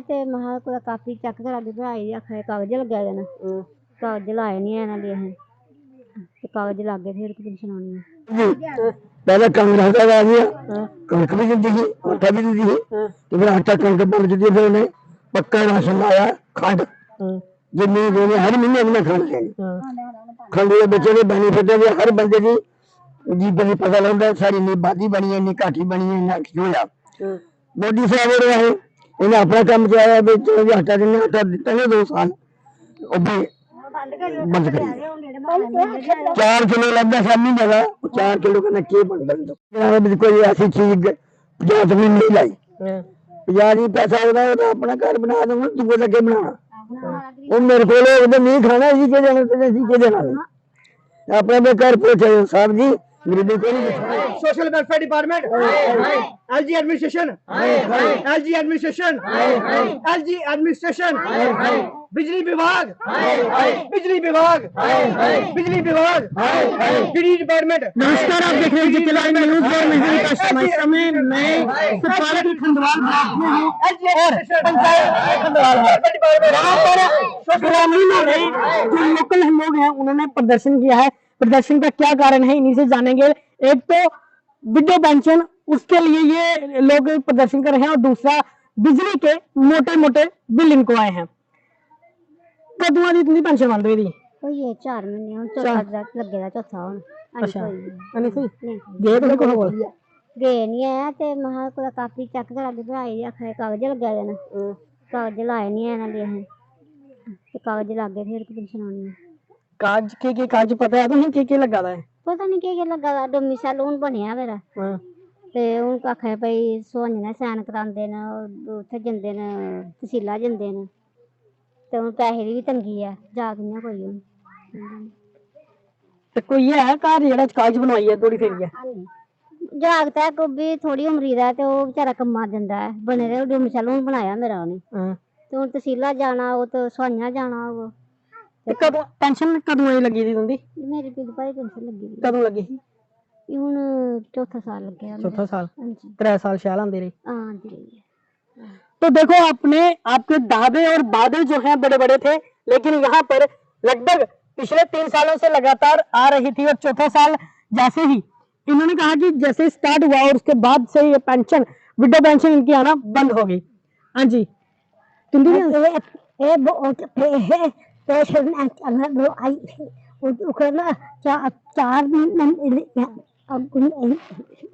ਤੇ ਮਹਾ ਕੋਈ ਕਾਪੀ ਚੱਕ ਕੇ ਲਾਗੇ ਭਰਾਈ ਆਖਿਆ ਕਾਗਜ਼ ਲੱਗਿਆ ਦੇਣਾ ਕਾਗਜ਼ ਲਾਏ ਨਹੀਂ ਇਹਨਾਂ ਦੇ ਅਸੀਂ ਤੇ ਕਾਗਜ਼ ਲਾਗੇ ਫਿਰ ਕਿ ਸੁਣਾਉਣੀ पहले कांग्रेस का आ गया कणक भी दी थी आटा भी दी थी तो फिर आटा कणक बंद दी फिर उन्हें पक्का राशन लाया खंड जिन्नी देने हर महीने में खंड देनी खंड के बच्चे के बेनीफिट है हर बंदे की जी बनी पता लगता सारी इन्नी बादी बनी है इन्नी घाटी बनी है इन्ना की होया मोदी साहब हो रहा है इन्हें अपना काम चलाया चलो जी आटा देने आटा दिता है 2 साल बंद कर 4 किलो लगता शामी जगह 4 किलो का नक्की बन कोई ऐसी चीज 50 में नहीं लाई 50 ही पैसा होता है तो अपना घर बना दूंगा तू लगे बनाना वो मेरे को लोग नहीं खाना इसी के देना अपने घर पहुंचे साहब जी social welfare department LG administration LG administration LG administration बिजली विभाग बिजली विभाग बिजली विभाग बिजली डिपार्टमेंट। नमस्कार, आप देख रहे हैं जिला न्यूज और मैं समय मैं सतपाल खंडवाल ब्लॉक में हूं और वहां पर ग्रामीण जो लोकल लोग हैं उन्होंने प्रदर्शन किया है। प्रदर्शन का क्या कारण है इन्हीं से जानेंगे। एक तो विडो पेंशन उसके लिए ये लोग प्रदर्शन कर रहे हैं और दूसरा बिजली के मोटे मोटे बिल इनको आए हैं। कदुआ दी इतनी पेंशन बंद हुई ये 4 महीने ਹੁਣ ਚੌਥਾ ਲੱਗੇਗਾ ਚੌਥਾ ਹੁਣ अच्छा नहीं सही गए तो कोई बोल ਗਏ ਨਹੀਂ ਆ ਤੇ ਮਹਾ ਕੋਈ ਕਾਪੀ ਚੱਕ ਕੇ ਲਾਗੇ ਭਰਾਈ ਆਖਿਆ ਕਾਗਜ਼ ਲੱਗਿਆ ਦੇਣਾ ਕਾਗਜ਼ ਲਾਏ ਨਹੀਂ ਇਹਨਾਂ ਦੇ ਅਸੀਂ ਤੇ ਕਾਗਜ਼ ਲਾਗੇ ਫਿਰ ਕਿ ਸੁਣਾਉਣੀ काज के काज पता है तो के लगा है पता नहीं के लगा डोमिसाइल ਹੁਣ ਬਣਿਆ ਮੇਰਾ ਤੇ ਹੁਣ ਆਖਿਆ ਭਈ ਸੋਹਣੇ ਸਾਈਨ ਕਰਾਉਂਦੇ ਨੇ ਉੱਥੇ ਜਾਂਦੇ ਨੇ ਤਹਿਸੀਲਾਂ ਜਾਂਦੇ ਨੇ ਤੇ ਹੁਣ ਪੈਸੇ ਦੀ ਵੀ ਤੰਗੀ ਆ ਜਾ ਕਿੰਨਾ ਕੋਈ ਹੁਣ ਤੇ ਕੋਈ ਹੈ ਘਰ ਜਿਹੜਾ ਕਾਗਜ਼ ਬਣਵਾਈ ਹੈ ਥੋੜੀ ਫੇਰੀ ਹੈ ਜਾਗਦਾ ਕੋ ਵੀ ਥੋੜੀ ਉਮਰੀ ਦਾ ਤੇ ਉਹ ਵਿਚਾਰਾ ਕੰਮਾ ਜਾਂਦਾ ਹੈ ਬਣੇ ਰਹੇ ਡੋਮਿਸਾਈਲ ਹੁਣ ਬਣਾਇਆ ਮੇਰਾ ਉਹਨੇ ਤੇ ਹੁਣ ਤਹਿਸੀਲਾਂ ਜਾਣਾ ਉਹ ਤੇ ਸੁਹਾਈਆਂ ਜਾਣਾ ਉਹ कदों पेंशन कदों लगी थी तुंदी मेरी पिता भाई पेंशन लगी कदों लगी हुन चौथा साल लग गया चौथा साल 3 साल शाल आंदे रहे हां जी। तो देखो अपने आपके दावे और वादे जो हैं बड़े बड़े थे लेकिन यहाँ पर लगभग पिछले 3 सालों से लगातार आ रही थी और चौथा साल जैसे ही इन्होंने कहा कि जैसे स्टार्ट हुआ और उसके बाद से ये पेंशन विडो पेंशन इनकी आना बंद हो गई। हाँ जी तुम पेंशन आई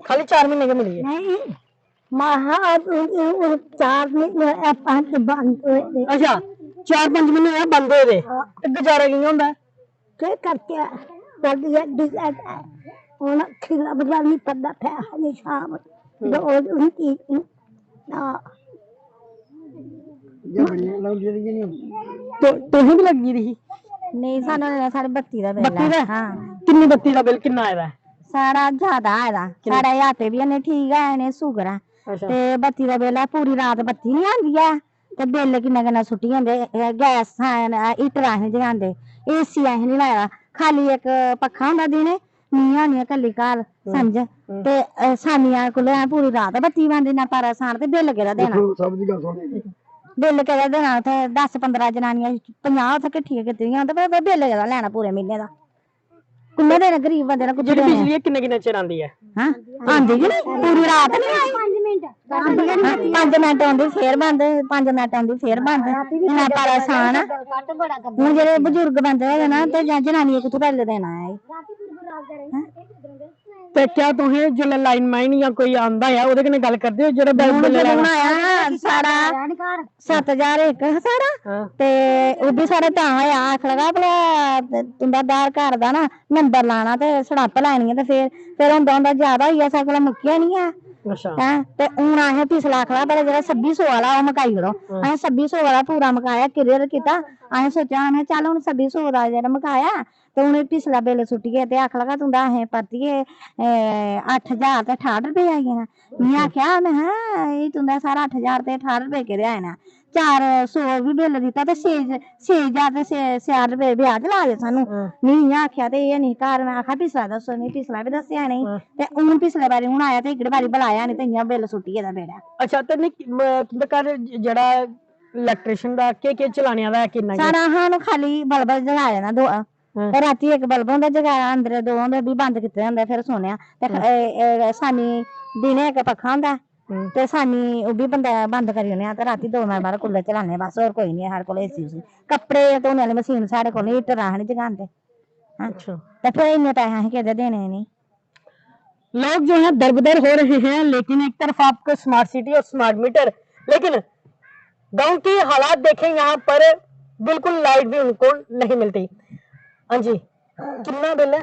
खाली 4 महीने का मिली है नहीं महा 4 महीने 5 बंद हुए। अच्छा 4-5 महीने बंद हुए थे गुजारा की होंगे क्या करके कर दिया हूँ खिला बजा नहीं पता पैसा शाम उनकी तो ही भी लगी रही नहीं सानू सारे बत्ती दा बिल बत्ती दा हां कितनी बत्ती दा बिल कितना आया सारा ज्यादा आया साढ़े आटे भी ने ठीक है ने शुगर है ते बत्ती दा बिल पूरी रात बत्ती नहीं आंदी है ते बिल किन्ना किन्ना सुट्टी जांदे गैस हीटर अस जगांदे एसी अस नहीं लाया खाली एक पक्खा हुंदा दिने नीं आनी कल्ली घर समझ ते सानिया कोल पूरी रात बत्ती बंद ना परेशान ते बिल केदा देना सब दी गल सुन बिल केदा देना उत्थे 10-15 जनानियां 50 उत्थे किट्ठियां कीतियां ते बिल केदा लैना पूरे महीने दा किन्ने दिन गरीब बंदे ने कुछ बिजली किन्ने चिर आंदी है हां आंदी कि नहीं पूरी रात नहीं आई 5 मिनट 5 मिनट आंदी फिर बंद 5 मिनट आंदी फिर बंद इन्ना परेशान हुन जेह्ड़े बजुर्ग बंदे है ना ते जनानियां कुत्थों बिल देना है ते क्या तुहें जो लाइन माइन या कोई आंदा है ओदे कन्नै गल करदे हो जेड़ा बिल बनाया सारा 7000 एक सारा ते ओ भी सारा तां आया आख लगा भला तुंदा आधार कार्ड दा ना नंबर लाना ते सड़प लैनी है ते फिर हुंदा ज्यादा होई गया सारा मुक्किया नहीं है अच्छा ते हुन असें पिछला आखला पर जेड़ा 2600 वाला ओ मकाई ओड़ो असें 2600 वाला पूरा मकाया क्लियर कीता असें सोचा मैं चल हुन 2600 दा जेड़ा मकाया ते उन्हें पिछला बिल सुट्टिए ते आख लगा तुंदा असें परतिए 8000 ते 68 रुपए आई गए मैं आख्या मैं तुंदा सारा 8000 ते 68 रुपए केदे आए ना 400 भी बिल दिता ते 6000 ते 6000 रुपए ब्याज ला दे सानू नहीं आख्या ते ये नहीं घर मैं आखा पिछला दसो नहीं पिछला भी दस्या नहीं ते हुन पिछले बारी हुन आया ते इकड़े बारी बुलाया नहीं ते इयां बिल सुट्टिए दा बेड़ा। अच्छा ते तुंदे घर जेड़ा इलेक्ट्रिशियन ਦਾ ਕੀ ਚਲਾਣਿਆਂ ਦਾ ਕਿੰਨਾ ਸਾਰਾ ਸਾਨੂੰ ਖਾਲੀ ਬਲਬ ਜਗਾ ਦੇਣਾ ਦੋ ਤੇ ਰਾਤੀ ਇੱਕ ਬਲਬ ਹੁੰਦਾ ਜਗਾਇਆ ਅੰਦਰ ਦੋ ਹੁੰਦੇ ਵੀ ਬੰਦ ਕੀਤੇ ਹੁੰਦੇ ਫਿਰ ਸੋਨਿਆ ਤੇ ਸਾਨੀ ਦਿਨੇ ਇੱਕ ਪੱਖਾ ਹੁੰਦਾ ਤੇ ਸਾਨੀ ਉਹ ਵੀ ਬੰਦ ਕਰੀ ਹੁੰਦੇ ਆ ਤੇ ਰਾਤੀ 2 ਮਿੰਟ ਬਾਅਦ ਕੂਲਰ ਚਲਾਉਂਦੇ ਬਸ ਹੋਰ ਕੋਈ ਨਹੀਂ ਸਾਡੇ ਕੋਲ ਏਸੀ ਉਸੀ ਕੱਪੜੇ ਧੋਣੇ ਵਾਲੀ ਮਸ਼ੀਨ ਸਾਡੇ ਕੋਲ ਨਹੀਂ ਹੀਟਰ ਨਹੀਂ ਜਗਾਉਂਦੇ अच्छा ਤੇ ਫਿਰ ਇੰਨੇ ਪੈਸੇ ਅਸੀਂ ਕਿਤੇ ਦੇਣੇ नहीं। लोग जो है दरबदर हो रहे हैं, लेकिन एक तरफ आपको स्मार्ट सिटी और स्मार्ट मीटर, लेकिन गांव के हालात देखें यहाँ पर बिल्कुल लाइट भी उनको नहीं मिलती। हाँ जी, कितना बिल है?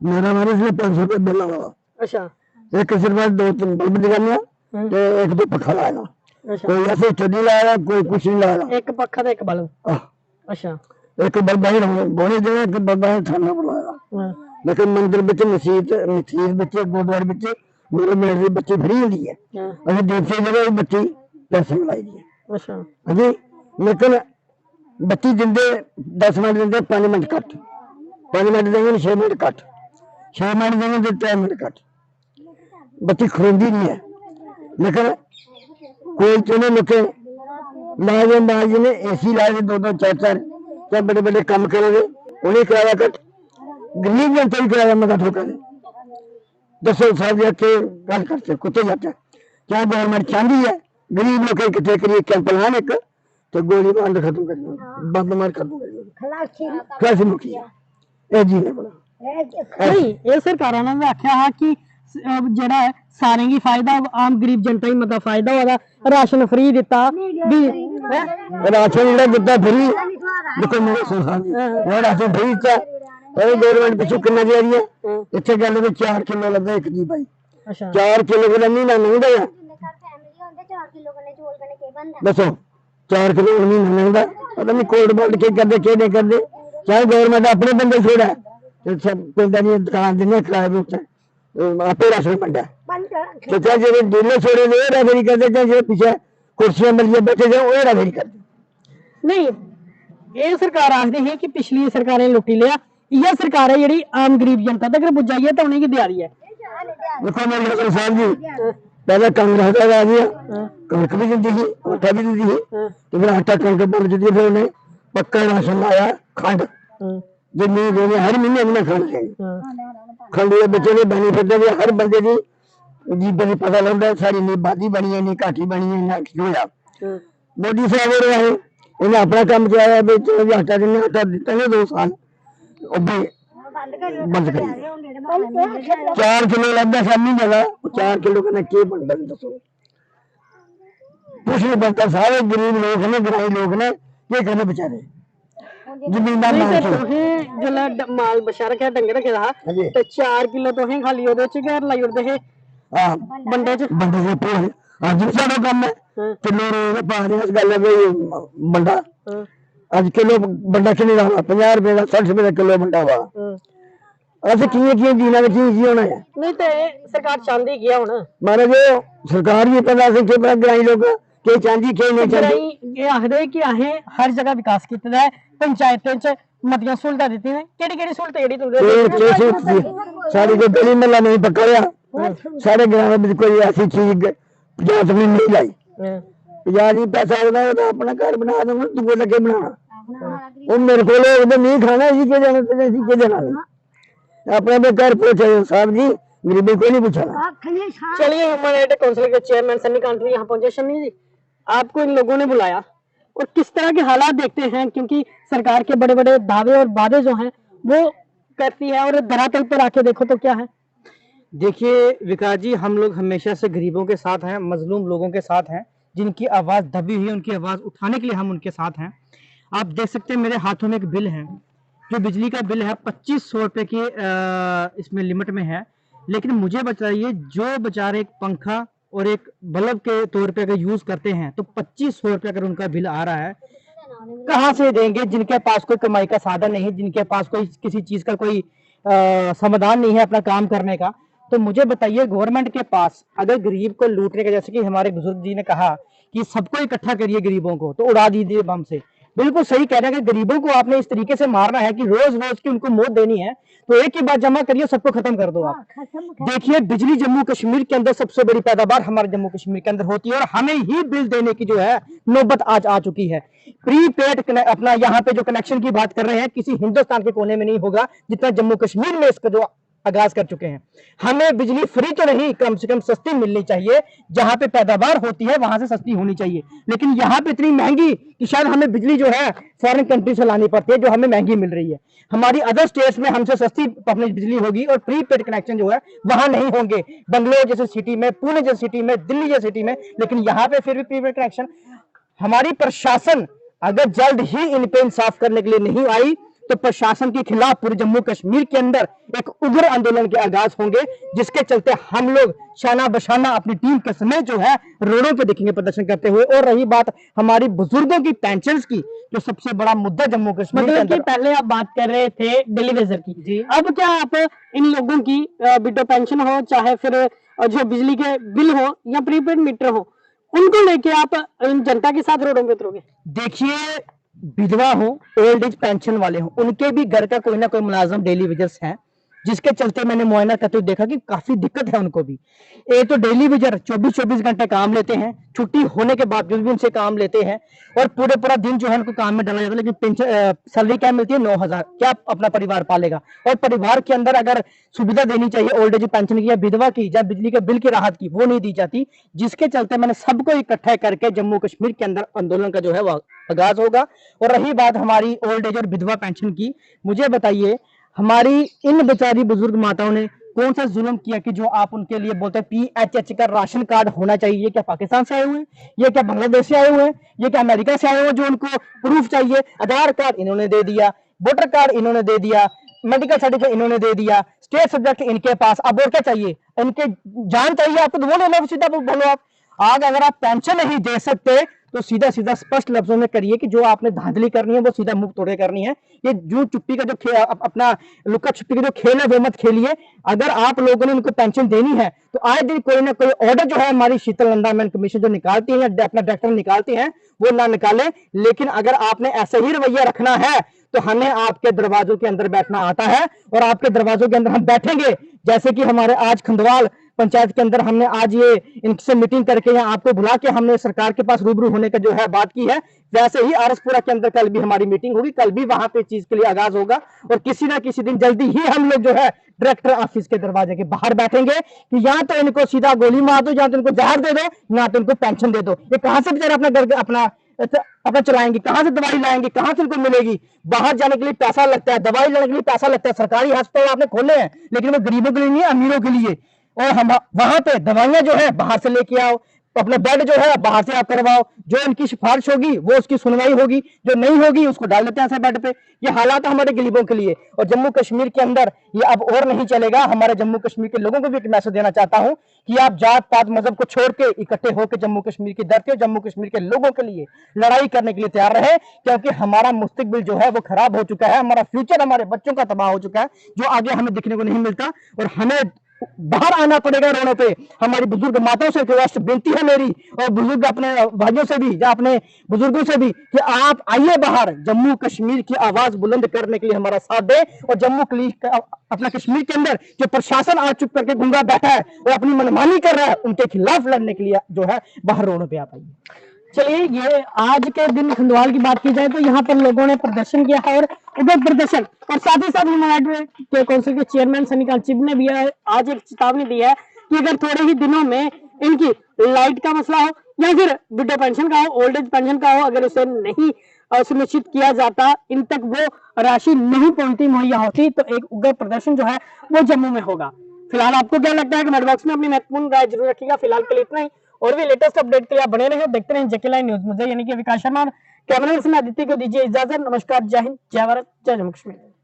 मेरा मारे से 500 रुपये बिल आवा। अच्छा एक सिर्फ 2-3 बल्ब जगाने तो एक दो पखा लाना, अच्छा, कोई ऐसे चढ़ी लाया कोई कुछ नहीं लाया। एक पक्खा तो एक बल्ब। आह, अच्छा एक बल्ब बाहर बोने देना, एक बल्ब बाहर थाना बुलाया। हाँ, लेकिन मंदिर बिच मसीत बिच गुरुद्वारे बिच मेरे मेरे दी बच्ची फ्री होती है, हाँ, अभी दूसरी जगह बच्ची पैसे मिलाई दी है। अच्छा अभी लेकिन बच्ची दिंदे 10 मिनट दिंदे 5 मिनट कट, 5 मिनट देंगे 6 मिनट कट, 6 मिनट देंगे तो 3 मिनट कट, बच्ची खरोंदी नहीं है। लेकिन कोई चुने लिखे लाए बाज ने एसी लाए 2-2 4-4 क्या बड़े बड़े काम करे उन्हें किराया कट, गरीब जनता ही किराया मत ठोका दे। दसो साहब जाके गल करते कुत्ते जाते क्या गवर्नमेंट चाहती है गरीब लोग इकट्ठे करिए कैंप लाने एक तो गोली मार खत्म कर बंद मार खत्म कर खलासी मुखी है जी ने बोला नहीं ये सरकारां ने भी आख्या है कि जेड़ा है सारें गी फायदा आम गरीब जनता ही मतलब फायदा होगा, राशन फ्री दिता भी राशन जेड़ा दिता फ्री देखो मेरे सुना मैं राशन फ्री दिता और गवर्नमेंट पिछू कितना दे रही है इतने गल में 4 किलो लगा एक दी भाई। अच्छा 4 किलो का महीना नहीं देगा दसो 4 किलो महीना नहीं देगा पता नहीं कोर्ट बोर्ड के करते के नहीं करते चाहे गवर्नमेंट अपने बंदे छोड़ा तो सब पिंड नहीं दुकान देने किराए पे उठे आपे राशन बंटा तो चाहे जो डीलर छोड़े वो राफेरी करते चाहे जो पीछे कुर्सियां मिल बैठे जाए वो राफेरी करते नहीं ये सरकार आखती है कि पिछली सरकारें लुटी लिया, यह सरकार है जी आम गरीब जनता तक पुजाई है तो उन्हें की दिहाड़ी है। देखो मेरे डॉक्टर साहब जी पहले कांग्रेस का आ गया कणक भी दी थी आटा भी दी थी तो फिर आटा कणक बन दी फिर उन्हें पक्का राशन लाया खंड जो नहीं देने हर महीने हमने खंड देनी खंड के बच्चे ने बेनीफिट दे हर बंदे की जी बनी पता लगता है सारी नहीं बादी बनी है नहीं घाटी बनी है ना क्यों होया मोदी साहब हो रहे हैं इन्हें अपना काम चलाया चलो आटा देने आटा दिता नहीं 2 साल बंद कर 4 किलो लगता शामी जगह 4 किलो का के बनता दसो कुछ नहीं बनता सारे गरीब लोग ने ग्रामीण लोग ने ये करने बेचारे जमींदार जो माल बचा रखा डंगर रखे था तो 4 किलो तो है खाली ओदे च गैर लाई उड़दे है हां बंडे से पे आज भी सारा काम है किलो रोज पा रहे इस गल है बंडा आज किलो बंडा कितने का 50 रुपए का 60 रुपए का किलो बंडा हुआ ऐसे किए जीना में की होना है नहीं तो सरकार चाहती क्या हुन मारे जो सरकार भी पता से के बड़ा ग्रामीण लोग के चाहती के नहीं चाहती ये आखदे कि अहें हर जगह विकास कीता है पंचायतें च मतियां सहूलतां दित्ती ने केड़ी सहूलत जेड़ी तुंदे सारी को गली महला नहीं पकड़या सारे ग्राम में कोई ऐसी चीज पंचायत ने नहीं लाई पंचायत ही पैसा होगा तो अपना घर बना दूंगा तू लगे बनाना वो मेरे को लोग नहीं खाना इसी के देना इसी के देना अपने पे घर पहुंचे साहब जी गरीबी को नहीं पूछा। चलिए हमारे काउंसिल के चेयरमैन सन्नी कांटरी यहाँ पहुंचे। सन्नी जी आपको इन लोगों ने बुलाया और किस तरह के हालात देखते हैं, क्योंकि सरकार के बड़े बड़े दावे और वादे जो हैं वो करती है और धरातल पर आके देखो तो क्या है। देखिए विकास जी हम लोग हमेशा से गरीबों के साथ हैं, मजलूम लोगों के साथ हैं, जिनकी आवाज़ दबी हुई है उनकी आवाज़ उठाने के लिए हम उनके साथ हैं। आप देख सकते हैं मेरे हाथों में एक बिल है, जो बिजली का बिल है 2500 रुपये की इसमें लिमिट में है। लेकिन मुझे बताइए जो बेचारे एक पंखा और एक बल्ब के तौर पे अगर यूज करते हैं तो 2500 रुपये अगर उनका बिल आ रहा है कहाँ से देंगे, जिनके पास कोई कमाई का साधन नहीं है, जिनके पास कोई किसी चीज का कोई समाधान नहीं है अपना काम करने का। तो मुझे बताइए गवर्नमेंट के पास अगर गरीब को लूटने का, जैसे कि हमारे बुजुर्ग जी ने कहा कि सबको इकट्ठा करिए गरीबों को तो उड़ा दीजिए बम से, बिल्कुल सही कह रहे हैं कि गरीबों को आपने इस तरीके से मारना है कि रोज रोज की उनको मौत देनी है, तो एक ही बात जमा करिए, सबको खत्म कर दो आप। देखिए बिजली जम्मू कश्मीर के अंदर सबसे बड़ी पैदावार हमारे जम्मू कश्मीर के अंदर होती है, और हमें ही बिल देने की जो है नौबत आज आ चुकी है। प्रीपेड अपना यहाँ पे जो कनेक्शन की बात कर रहे हैं, किसी हिंदुस्तान के कोने में नहीं होगा जितना जम्मू कश्मीर में इसका जो आगाज कर चुके हैं। हमें बिजली फ्री तो नहीं, कम से कम सस्ती मिलनी चाहिए, जहां पे पैदावार होती है वहां से सस्ती होनी चाहिए, लेकिन यहाँ पे इतनी महंगी कि शायद हमें बिजली जो है फॉरेन कंट्री से लानी पड़ती है, जो हमें महंगी मिल रही है। हमारी अदर स्टेट्स में हमसे सस्ती अपनी बिजली होगी और प्रीपेड कनेक्शन जो है वहां नहीं होंगे, बंगलोर जैसे सिटी में, पुणे जैसे सिटी में, दिल्ली जैसे सिटी में, लेकिन यहाँ पे फिर भी प्रीपेड कनेक्शन। हमारी प्रशासन अगर जल्द ही इन पे इंसाफ करने के लिए नहीं आई तो प्रशासन के खिलाफ पूरे जम्मू कश्मीर के अंदर एक उग्र आंदोलन के आगाज होंगे, जिसके चलते हम लोग शाना बशाना अपनी टीम के समेत जो है रोडों पे दिखेंगे प्रदर्शन करते हुए। और रही बात हमारी बुजुर्गों की पेंशन की, जो सबसे बड़ा मुद्दा जम्मू कश्मीर मतलब कि पहले आप बात कर रहे थे डेली वेजर की जी। अब क्या आप इन लोगों की विडो पेंशन हो, चाहे फिर जो बिजली के बिल हो या प्रीपेड मीटर हो, उनको लेके आप इन जनता के साथ रोडों पे उतरोगे? देखिए विधवा हो, ओल्ड एज पेंशन वाले हो, उनके भी घर का कोई ना कोई मुलाजम डेली वेजर्स है, जिसके चलते मैंने मुआयना करते हुए देखा कि काफी दिक्कत है उनको भी। एक तो डेली वेजर 24-24 घंटे काम लेते हैं, छुट्टी होने के बावजूद भी उनसे काम लेते हैं, और पूरा दिन जो है उनको काम में डाला जाता है, लेकिन पेंशन सैलरी क्या मिलती है 9,000। क्या अपना परिवार पालेगा? और परिवार के अंदर अगर सुविधा देनी चाहिए ओल्ड एज पेंशन की या विधवा की या बिजली के बिल की राहत की, वो नहीं दी जाती, जिसके चलते मैंने सबको इकट्ठा करके जम्मू कश्मीर के अंदर आंदोलन का जो है वो आगाज होगा। और रही बात हमारी ओल्ड एज और विधवा पेंशन की, मुझे बताइए हमारी इन बेचारी बुजुर्ग माताओं ने कौन सा जुल्म किया कि जो आप उनके लिए बोलते हैं PHH का राशन कार्ड होना चाहिए? ये क्या पाकिस्तान से आए हुए हैं? ये क्या बांग्लादेश से आए हुए हैं? ये क्या अमेरिका से आए हुए हैं जो उनको प्रूफ चाहिए? आधार कार्ड इन्होंने दे दिया, वोटर कार्ड इन्होंने दे दिया, मेडिकल सर्टिफिकेट इन्होंने दे दिया, स्टेट सब्जेक्ट इनके पास, अब और क्या चाहिए? इनके जान चाहिए आपको तो वो ले लो, सीधा बोलो आप। आज अगर आप पेंशन नहीं दे सकते तो सीधा सीधा स्पष्ट लफ्जों में करिए कि जो आपने धांधली करनी है वो सीधा मुंह तोड़े करनी है। ये जू चुप्पी का जो अपना लुका छुपी का जो खेल है वो मत खेलिए। अगर आप लोगों ने उनको पेंशन देनी है तो आए दिन कोई ना कोई ऑर्डर जो है हमारी शीतल नंदा कमीशन जो निकालती है या अपना डायरेक्टर निकालते हैं वो ना निकाले, लेकिन अगर आपने ऐसा ही रवैया रखना है तो हमें आपके दरवाजों के अंदर बैठना आता है और आपके दरवाजों के अंदर हम बैठेंगे। जैसे कि हमारे आज खंडवाल पंचायत के अंदर हमने आज ये इनसे मीटिंग करके या आपको बुला के हमने सरकार के पास रूबरू होने का जो है बात की है, वैसे ही आरसपुरा के अंदर कल भी हमारी मीटिंग होगी, कल भी वहां पे चीज के लिए आगाज होगा और किसी ना किसी दिन जल्दी ही हम लोग जो है डायरेक्टर ऑफिस के दरवाजे के बाहर बैठेंगे कि या तो इनको सीधा गोली मार दो, या तो इनको जहर दे दो, या तो इनको पेंशन दे दो। ये कहां से बेचारे अपना घर अपना चलाएंगे, कहां से दवाई लाएंगे, कहां से इनको मिलेगी? बाहर जाने के लिए पैसा लगता है, दवाई लेने के लिए पैसा लगता है। सरकारी अस्पताल आपने खोले हैं लेकिन वो गरीबों के लिए नहीं, अमीरों के लिए। और हम वहां पे दवाइयां जो है बाहर से लेके आओ, अपना बेड जो है बाहर से आप करवाओ, जो इनकी सिफारिश होगी वो उसकी सुनवाई होगी, जो नहीं होगी उसको डाल देते हैं ऐसे बेड पे। ये हालात है हमारे गरीबों के लिए और जम्मू कश्मीर के अंदर ये अब और नहीं चलेगा। हमारे जम्मू कश्मीर के लोगों को भी एक मैसेज देना चाहता हूं कि आप जात पात मजहब को छोड़ के इकट्ठे होकर जम्मू कश्मीर की धरती और जम्मू कश्मीर के लोगों के लिए लड़ाई करने के लिए तैयार रहे, क्योंकि हमारा मुस्तकबिल जो है वो खराब हो चुका है, हमारा फ्यूचर हमारे बच्चों का तबाह हो चुका है, जो आगे हमें दिखने को नहीं मिलता और हमें बाहर आना पड़ेगा रोने पे। हमारी बुजुर्ग माताओं से रिक्वेस्ट बेनती है मेरी और बुजुर्ग अपने भाइयों से भी या अपने बुजुर्गों से भी कि आप आइए बाहर, जम्मू कश्मीर की आवाज बुलंद करने के लिए हमारा साथ दे। और जम्मू अपना कश्मीर के अंदर जो प्रशासन आज चुप करके गूंगा बैठा है और अपनी मनमानी कर रहा है, उनके खिलाफ लड़ने के लिए जो है बाहर रोडों पे आ पाइए। चलिए, ये आज के दिन खंडवाल की बात की जाए तो यहाँ पर लोगों ने प्रदर्शन किया है और उधर प्रदर्शन और साथ ही साथ यूनाइटेड के काउंसिल के चेयरमैन सनी कांचिब ने भी आज एक चेतावनी दी है कि अगर थोड़े ही दिनों में इनकी लाइट का मसला हो या फिर विडो पेंशन का हो, ओल्ड एज पेंशन का हो, अगर उसे नहीं सुनिश्चित किया जाता, इन तक वो राशि नहीं पहुंचती, मुहैया होती, तो एक उग्र प्रदर्शन जो है वो जम्मू में होगा। फिलहाल आपको क्या लगता है? कमेंट बॉक्स में अपनी महत्वपूर्ण राय जरूर रखिएगा। फिलहाल के लिए इतना ही, और भी लेटेस्ट अपडेट के लिए आप बने रहे, देखते रहे जेके लाइन न्यूज। मुझे यानी कि विकास शर्मा, कैमरा से मैं आदित्य को दीजिए इजाजत। नमस्कार, जय हिंद, जय भारत, जय जम्मू कश्मीर।